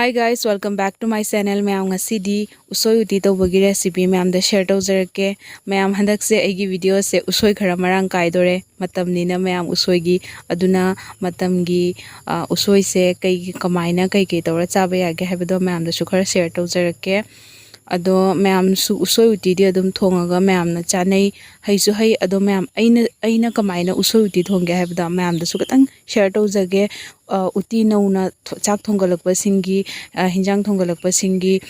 Hi guys, welcome back to my channel. Mayam ngasidi usoi uti tawbagi recipe mayam da share tawjarake. Mayam handak se aigi video se usoi khara marang kaidore matam nina mayam usoi gi aduna matam gi usoi se kai kamaina kai tawra chaba yage habado mayam da su khara share tawjarake. Ado mayam su usoi uti di adum thongaga mayam na chanai haisu hai ado mayam aina kamaina usoi uti thongge habada mayam da su katang share tawjage. Uti nauna chak thonggalakpa singi hinjang thonggalakpa singi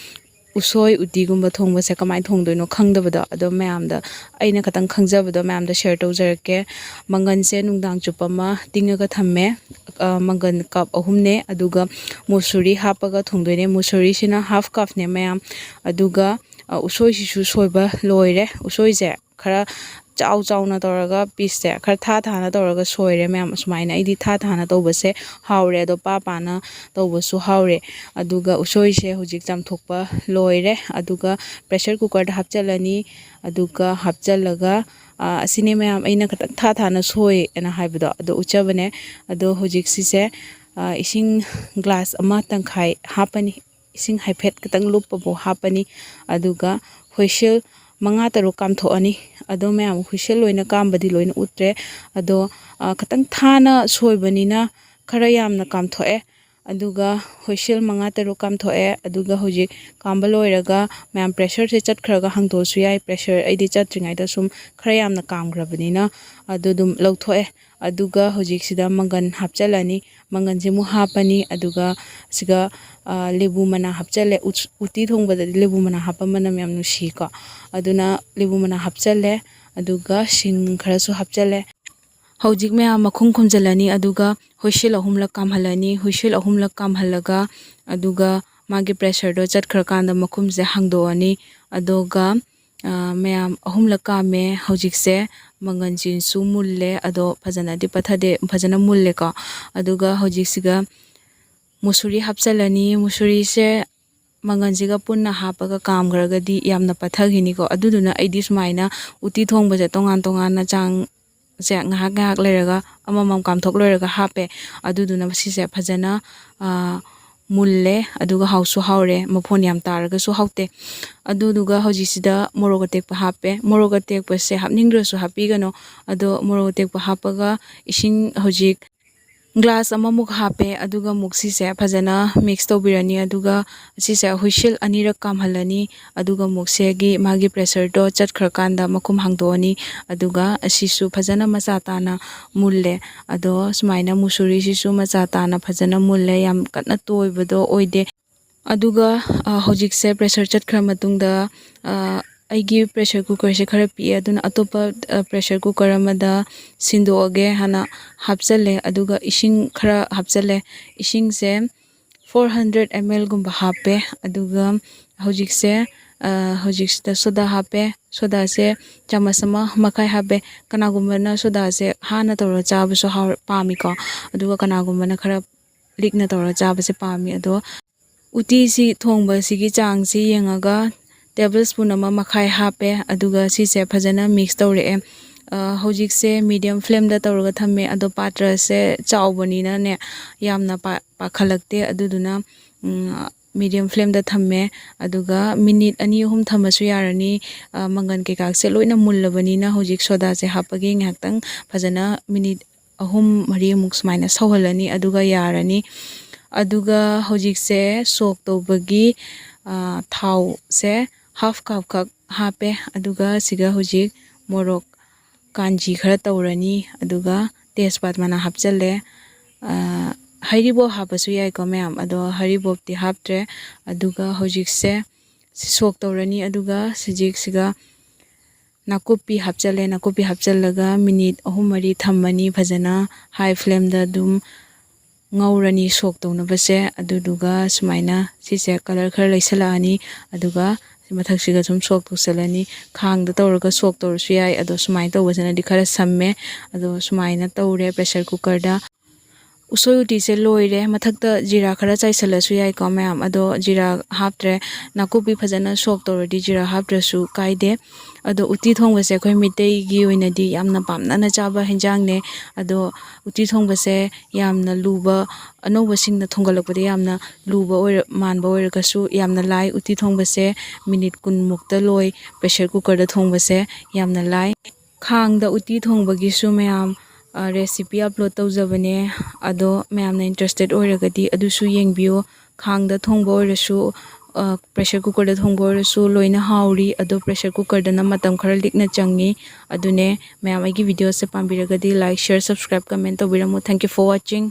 usoi uti gumba thongba se kamai thongdoino khangdabada ado mayam da aina katang khangjabada mayam da share tawjarake. Mangan se nungdang chupama tingaga thamme mangan cup ahumne aduga musuri hapaga thongdoine musuri sina half cup ne mayam aduga usoi sisu soiba loire usoi je khara चाउ ना तौरगा piece से खर था ना तौरगा सोइरे ma'am सुमाइना इदी था ना तौबसे हावरे अदो पाना तौबसु हावरे अदुगा उसोइ से हुजिक चामथोकपा लोइरे अदुगा प्रेशर कुकर दा हापचलनी अदुगा हापचलगा असिने मैम अइना खतक था ना सोइ एना हाइबदो अदो उचबने अदो हुजिक सिसे इसिंग ग्लास अमा तंखाइ हापनी इसिंग हाइफेट खतंग लुपबो हापनी अदुगा होइसेल मंगा तरु काम थोअनी अदो मैम हुइसेल लोइना कामबदी लोइना उत्रे अदो खतंग थाना सोइबनिना खरा यामना काम थोए अदुगा हुइसेल मंगा तरु काम थोए अदुगा हुजि कामबा लोइरगा मैम प्रेशर से चटखरगा हंगतोसु याय प्रेशर आइदि चट्रिङाइदा सुम खरा यामना कामग्रबनिना अदो दुम लौथोए अदुगा हुजिक सिदा मंगन हापचलनी मंगन से मु हापनी अदुगा सिगा लेबु मना हापचले उती थोंबदा लेबु मना हापमना मैम नुसीको अदुना लेबु मना हापचले अदुगा सिंग खरसु हापचले हौजिक मैम मखुम खुमजलनी अदुगा हुइसेल अहुमलक कामहलनी हुइसेल अहुमलक कामहलगा अदुगा मागे प्रेशर दो चटखरकांदा मखुम से हंगदोअनी अदुगा मैम अहुमलक कामे हौजिक से मंगन जिनसु मुल्ले अदो फजना दि पथदे फजना मुल्ले को अदुगा हौजिक सिगा मुसुरी हापचलनी मुसुरी से मंगन जिगा पुन्ना हापगा काम गरगदी यामना पथगिनी को अदुदुना आइदि सुमाइना उती थोंबजे तोंगान तोंगान चांग से ngahak ngahak lerega amamam kam thok lerega hape aduduna sise phajana mulle aduga hausu haure maphon yam taraga su haute aduduga hojisida moroga tekpa hape moroga tekpa se hapningdra su hapi gano ado moroga tekpa hapaga ising hojik glass amamuk hape aduga muksi se phajana mix tobirani aduga sise huishil anirak kamhalani aduga mukse gi magi pressure do chatkhrakanda makum hangdoni aduga asisu phajana macha tana mulle ado sumaina musuri sisu macha tana phajana mulle yam katna toibado oide aduga hojik se pressure chatkhra matungda aigi pressure cooker se khara pi aduna atopa pressure cooker amada sindoage hana hapchale aduga ising khara hapchale ising se 400 ml gumba hape aduga hojik se soda hape soda se chamasama makai hape kanagumana soda se hana tawra chabu so pami ko aduga kanagumana khara likna tawra chabu se pami ado uti si thongba sigi chang si yengaga tablespoon ama makai hape aduga sise phajana mix tawre hojik se medium flame da tawraga thamme ado patra se chawbani na ne yamna pa khalakte aduduna medium flame da thamme aduga minute ani hum thamasu yarani mangan ke kak se loina mullabani na hojik soda se hapagi nghaktang phajana minute ahum mari muk smaina sawhalani aduga yarani aduga hojik se sok tobagi thau se half cup kak hape aduga siga hojik morok kanji khara tawrani aduga tejpat mana hapchale haribo hapasu yai ko ma'am ado haribo ti haptre aduga hojik se sok tawrani aduga sijik siga nakupi hapchalaga minute ahum mari thammani phajana high flame da dum ngaurani sok tawna base aduduga sumaina sise color khara laisalani aduga mathak siga sum sok tusalani khang da tawraga sok tawrsu yai ado sumai tawbasana di khara samme ado sumaina tawre pressure cooker da usoi uti se loire mathakta jira khara chaisalasu yai ko ma'am ado jira haptre nakupi phajana sok tawradi jira haptrasu kaide ꯑꯗꯣ ꯎꯇꯤ ꯊꯣꯡꯕꯁꯦ ꯑꯩꯈꯣꯏ ꯃꯩꯇꯩꯒꯤ ꯑꯣꯏꯅꯗꯤ ꯌꯥꯝꯅ ꯄꯥꯝꯅꯅ ꯆꯥꯕ ꯍꯦꯟꯖꯥꯡꯅꯦ ꯑꯗꯣ ꯎꯇꯤ ꯊꯣꯡꯕꯁꯦ ꯌꯥꯝꯅ ꯂꯨꯕ ꯑꯅꯧꯕꯁꯤꯡꯅ ꯊꯣꯡꯒꯠꯂꯛꯄꯗ ꯌꯥꯝꯅ ꯂꯨꯕ ꯃꯥꯟꯕ ꯑꯣꯏꯔꯒꯁꯨ ꯌꯥꯝꯅ ꯂꯥꯏ ꯎꯇꯤ ꯊꯣꯡꯕꯁꯦ ꯃꯤꯅꯤꯠ 10ꯃꯨꯛꯇ ꯂꯣꯏ ꯄ꯭ꯔꯦꯁꯔ ꯀꯨꯀꯔꯗ ꯊꯣꯡꯕꯁꯦ ꯌꯥꯝꯅ ꯂꯥꯏ ꯈꯥꯡꯗ ꯎꯇꯤ ꯊꯣꯡꯕꯒꯤꯁꯨ ꯃꯌꯥꯝ ꯔꯦꯁꯤꯄꯤ ꯑꯞꯂꯣꯗ ꯇꯧꯖꯕꯅꯦ ꯑꯗꯣ ꯃꯌꯥꯝꯅ ꯏꯟꯇꯔꯦꯁꯇꯦꯠ ꯑꯣꯏꯔꯒꯗꯤ ꯑꯗꯨꯁꯨ ꯌꯦꯡꯕꯤꯌꯨ ꯈꯥꯡꯗ ꯊꯣꯡꯕ ꯑꯣꯏꯔꯁꯨ ꯄ꯭ꯔꯦꯁꯔ ꯀꯨꯀꯔꯗ ꯊꯣꯡꯕ ꯑꯣꯏꯔꯁꯨ ꯂꯣꯏꯅ ꯍꯥꯎꯔꯤ ꯑꯗꯣ ꯄ꯭ꯔꯦꯁꯔ ꯀꯨꯀꯔꯗꯅ ꯃꯇꯝ ꯈꯔ ꯂꯤꯛꯅ ꯆꯪꯉꯤ ꯑꯗꯨꯅꯦ ꯃꯌꯥꯝ ꯑꯩꯒꯤ ꯚꯤꯗꯤꯑꯣꯁꯦ ꯄꯥꯝꯕꯤꯔꯒꯗꯤ ꯂꯥꯏꯛ ꯁꯤꯌꯔ ꯁꯕꯁꯀ꯭ꯔꯥꯏꯕ ꯀꯃꯦꯟ ꯇꯧꯕꯤꯔꯝꯃꯨ ꯊꯦꯡꯛ ꯌꯨ ꯐꯣꯔ ꯋꯥꯆꯤꯡ